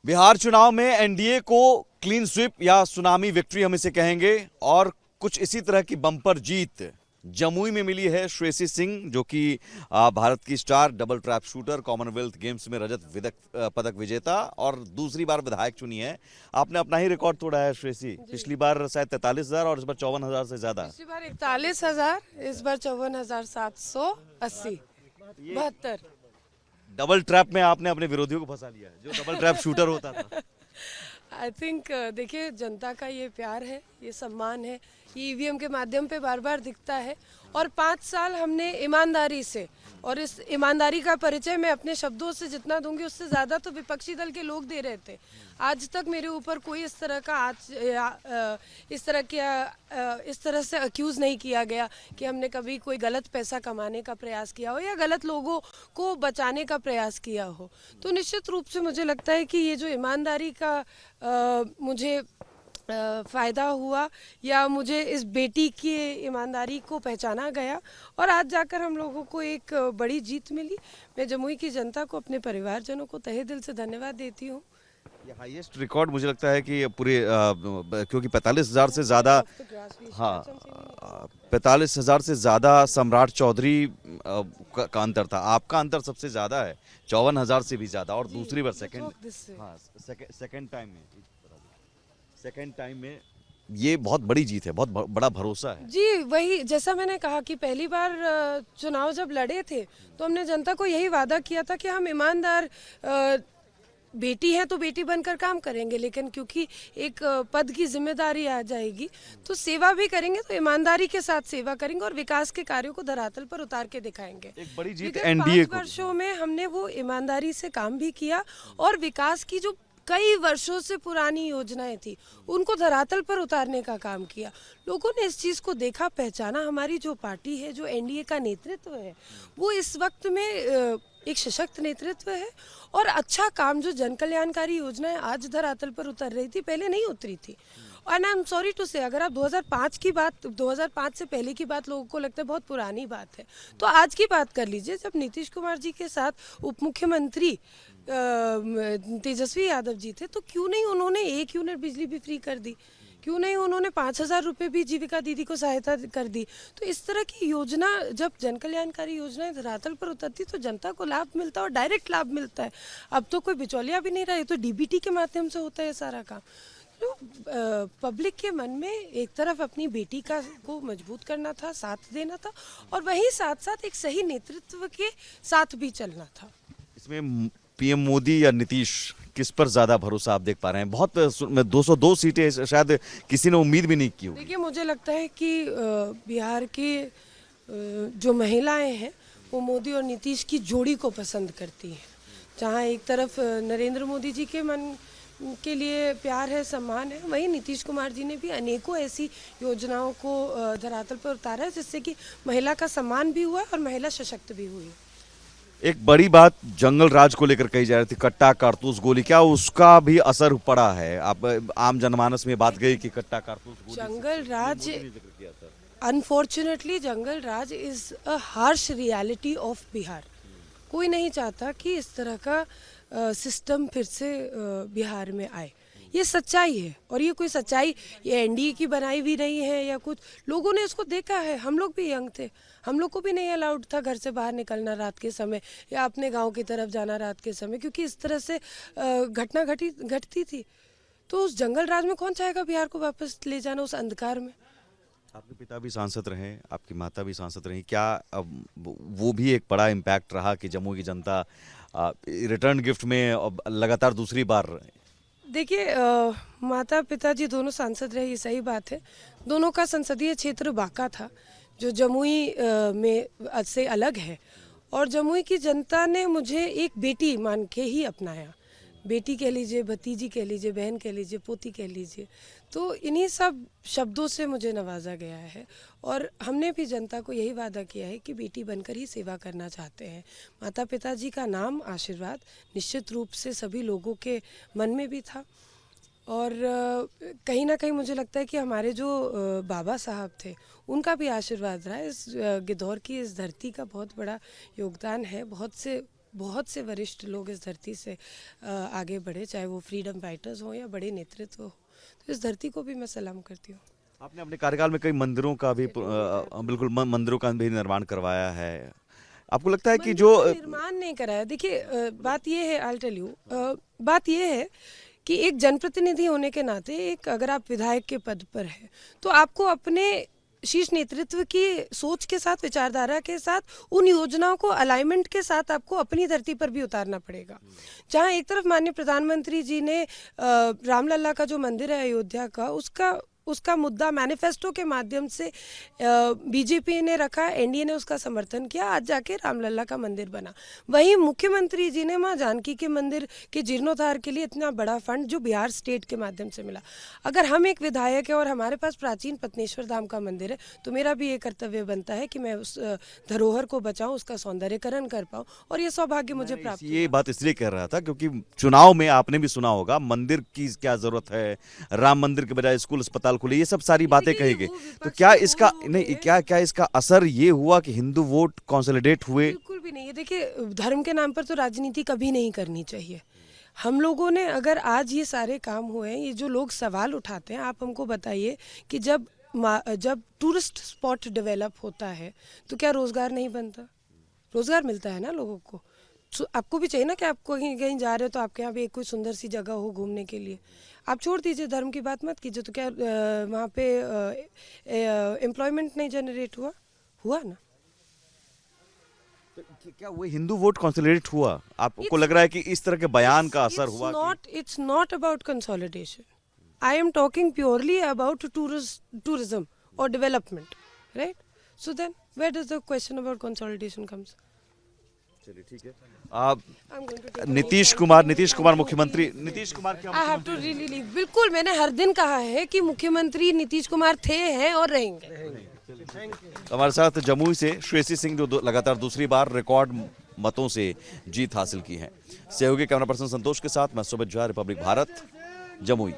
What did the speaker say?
बिहार चुनाव में एनडीए को क्लीन स्वीप या सुनामी विक्ट्री हम इसे कहेंगे और कुछ इसी तरह की बम्पर जीत जमुई में मिली है श्रेयसी सिंह, जो कि भारत की star double trap shooter, Commonwealth games में रजत पदक विजेता और दूसरी बार विधायक चुनी है। आपने अपना ही रिकॉर्ड तोड़ा है श्रेयसी। पिछली बार शायद 43,000 और इस बार 54,000 से ज्यादा। पिछली बार 41,000, इस बार 54,780, 72। डबल ट्रैप में आपने अपने विरोधियों को फंसा लिया है, जो डबल ट्रैप शूटर होता था। आई थिंक देखिए, जनता का ये प्यार है, ये सम्मान है, ये ईवीएम के माध्यम पे बार बार दिखता है। और 5 साल हमने ईमानदारी से, और इस ईमानदारी का परिचय मैं अपने शब्दों से जितना दूंगी उससे ज़्यादा तो विपक्षी दल के लोग दे रहे थे। आज तक मेरे ऊपर कोई इस तरह का इस तरह से अक्यूज़ नहीं किया गया कि हमने कभी कोई गलत पैसा कमाने का प्रयास किया हो या गलत लोगों को बचाने का प्रयास किया हो। तो निश्चित रूप से मुझे लगता है कि ये जो ईमानदारी का मुझे फ़ायदा हुआ, या मुझे इस बेटी की ईमानदारी को पहचाना गया और आज जाकर हम लोगों को एक बड़ी जीत मिली। मैं जमुई की जनता को, अपने परिवारजनों को तहे दिल से धन्यवाद देती हूँ। ये हाईएस्ट रिकॉर्ड मुझे लगता है कि पूरे क्योंकि 45,000 से ज़्यादा, हाँ, 45,000 से ज़्यादा सम्राट चौधरी का अंतर था। आपका अंतर सबसे ज़्यादा है, 54,000 से भी ज़्यादा, और दूसरी बार सेकेंड टाइम में ये बहुत बड़ी जीत है, बहुत बड़ा भरोसा है। जी, वही जैसा मैंने कहा कि पहली बार चुनाव जब लड़े थे तो हमने जनता को यही वादा किया था कि हम ईमानदार बेटी है तो बेटी बनकर काम करेंगे, लेकिन क्योंकि एक पद की जिम्मेदारी आ जाएगी तो सेवा भी करेंगे, तो ईमानदारी के साथ सेवा करेंगे और विकास के कार्यों को धरातल पर उतार के दिखाएंगे। एक बड़ी जीत एनडीए को। 5 वर्षों में हमने वो ईमानदारी से काम भी किया और विकास की जो कई वर्षों से पुरानी योजनाएं थी उनको धरातल पर उतारने का काम किया। लोगों ने इस चीज़ को देखा, पहचाना। हमारी जो पार्टी है, जो एनडीए का नेतृत्व है, वो इस वक्त में एक सशक्त नेतृत्व है और अच्छा काम, जो जन कल्याणकारी योजनाएं आज धरातल पर उतर रही थी, पहले नहीं उतरी थी। And I am sorry to say, अगर आप 2005 से पहले की बात लोगों को लगता है बहुत पुरानी बात है, तो आज की बात कर लीजिए। जब नीतीश कुमार जी के साथ उप मुख्यमंत्री तेजस्वी यादव जी थे, तो क्यों नहीं उन्होंने 1 यूनिट बिजली भी फ्री कर दी, क्यों नहीं उन्होंने 5,000 रुपये भी जीविका दीदी को सहायता कर दी। तो इस तरह की योजना, जब जन कल्याणकारी योजनाएं धरातल पर उतरती तो जनता को लाभ मिलता है और डायरेक्ट लाभ मिलता है। अब तो कोई बिचौलिया भी नहीं रहे, तो डीबीटी के माध्यम से होता है सारा काम। तो पब्लिक के मन में एक तरफ अपनी बेटी को मजबूत करना था, साथ देना था, और वहीं साथ साथ एक सही नेतृत्व के साथ भी चलना था। इसमें पीएम मोदी या नीतीश, किस पर ज्यादा भरोसा आप देख पा रहे हैं? बहुत 202 सीटें शायद किसी ने उम्मीद भी नहीं की होगी। देखिए, मुझे लगता है कि बिहार की जो महिलाएं हैं वो मोदी और नीतीश की जोड़ी को पसंद करती हैं। जहां एक तरफ नरेंद्र मोदी जी के मन के लिए प्यार है, सम्मान है, वहीं नीतीश कुमार जी ने भी अनेकों ऐसी योजनाओं को धरातल पर उतारा है जिससे कि महिला का सम्मान भी हुआ और महिला सशक्त भी हुई। एक बड़ी बात जंगल राज को लेकर कही जा रही थी, कट्टा, कारतूस, गोली, क्या उसका भी असर पड़ा है? आप आम जनमानस में बात गई कि कट्टा, कारतूस, गोली, जंगल राज, unfortunately jungle raj is a harsh reality of Bihar. कोई नहीं चाहता कि इस तरह का सिस्टम फिर से बिहार में आए। ये सच्चाई है, और ये कोई सच्चाई ये एनडीए की बनाई भी नहीं है या कुछ, लोगों ने इसको देखा है। हम लोग भी यंग थे, हम लोग को भी नहीं अलाउड था घर से बाहर निकलना रात के समय या अपने गांव की तरफ जाना रात के समय, क्योंकि इस तरह से घटना घटती थी। तो उस जंगल राज में कौन चाहेगा बिहार को वापस ले जाना, उस अंधकार में? आपके पिता भी सांसद रहे, आपकी माता भी सांसद रही, क्या वो भी एक बड़ा इम्पैक्ट रहा कि जम्मू की जनता रिटर्न गिफ्ट में लगातार दूसरी बार? देखिए, माता पिताजी दोनों सांसद रहे, ये सही बात है। दोनों का संसदीय क्षेत्र बांका था, जो जमुई में से अलग है, और जमुई की जनता ने मुझे एक बेटी मान के ही अपनाया। बेटी कह लीजिए, भतीजी कह लीजिए, बहन कह लीजिए, पोती कह लीजिए, तो इन्हीं सब शब्दों से मुझे नवाजा गया है। और हमने भी जनता को यही वादा किया है कि बेटी बनकर ही सेवा करना चाहते हैं। माता पिताजी का नाम आशीर्वाद निश्चित रूप से सभी लोगों के मन में भी था, और कहीं ना कहीं मुझे लगता है कि हमारे जो बाबा साहब थे उनका भी आशीर्वाद रहा। इस गिद्धौर की इस धरती का बहुत बड़ा योगदान है। बहुत से बहुत से वरिष्ठ लोग इस धरती से आगे बढ़े, चाहे वो फ्रीडम फाइटर्स हो या बड़े नेतृत्व हो, तो इस धरती को भी मैं सलाम करती हूँ। आपने अपने कार्यकाल में कई मंदिरों का भी बिल्कुल मंदिरों का भी निर्माण करवाया है। आपको लगता है कि जो निर्माण नहीं कराया, देखिए बात ये है, आई टेल यू, बात ये है कि एक जनप्रतिनिधि होने के नाते, एक अगर आप विधायक के पद पर है तो आपको अपने शीर्ष नेतृत्व की सोच के साथ, विचारधारा के साथ, उन योजनाओं को अलाइनमेंट के साथ आपको अपनी धरती पर भी उतारना पड़ेगा। जहां एक तरफ माननीय प्रधानमंत्री जी ने रामलला का जो मंदिर है अयोध्या का, उसका मुद्दा मैनिफेस्टो के माध्यम से बीजेपी ने रखा, एनडीए ने उसका समर्थन किया, आज जाके रामलला का मंदिर बना। वहीं मुख्यमंत्री जी ने मां जानकी के मंदिर के जीर्णोद्धार के लिए इतना बड़ा फंड जो बिहार स्टेट के माध्यम से मिला। अगर हम एक विधायक है और हमारे पास प्राचीन पत्नेश्वर धाम का मंदिर है, तो मेरा भी ये कर्तव्य बनता है कि मैं उस धरोहर को बचाऊं, उसका सौंदर्यकरण कर पाऊं, और ये सौभाग्य मुझे प्राप्त। ये बात इसलिए कह रहा था क्योंकि चुनाव में आपने भी सुना होगा मंदिर की क्या जरूरत है, राम मंदिर के बजाय स्कूल अस्पताल खुले, ये सब सारी बातें कही गई। तो क्या इसका नहीं, क्या इसका असर ये हुआ कि हिंदू वोट कंसोलिडेट हुए? बिल्कुल भी नहीं है। देखिए, धर्म के नाम पर तो राजनीति कभी नहीं करनी चाहिए। हम लोगों ने अगर आज ये सारे काम हुए हैं, ये जो लोग सवाल उठाते हैं, आप हमको बताइए कि जब टूरिस्ट स्पॉट डेवलप होता है तो क्या रोजगार नहीं बनता? रोजगार मिलता है ना लोगों को। आपको भी चाहिए ना कि आप कहीं कहीं जा रहे हो तो आपके यहाँ भी एक कोई सुंदर सी जगह हो घूमने के लिए। आप छोड़ दीजिए, धर्म की बात मत कीजिए, तो क्या वहाँ पे एम्प्लॉयमेंट नहीं जनरेट हुआ ना? तो क्या वो हिंदू वोट कंसोलिडेट हुआ? आपको लग रहा है कि इस तरह के बयान का असर हुआ? It's not about consolidation. I am talking purely about tourism or development, right? So then, where does the question about consolidation comes? चलिए ठीक है। नीतीश कुमार मुख्यमंत्री, नीतीश कुमार क्या? I have to really leave. बिल्कुल, मैंने हर दिन कहा है कि मुख्यमंत्री नीतीश कुमार थे, हैं और रहेंगे। हमारे साथ जमुई से श्रेयसी सिंह, जो लगातार दूसरी बार रिकॉर्ड मतों से जीत हासिल की है। सहयोगी कैमरा पर्सन संतोष के साथ मैं सुमित झा, रिपब्लिक भारत, जमुई।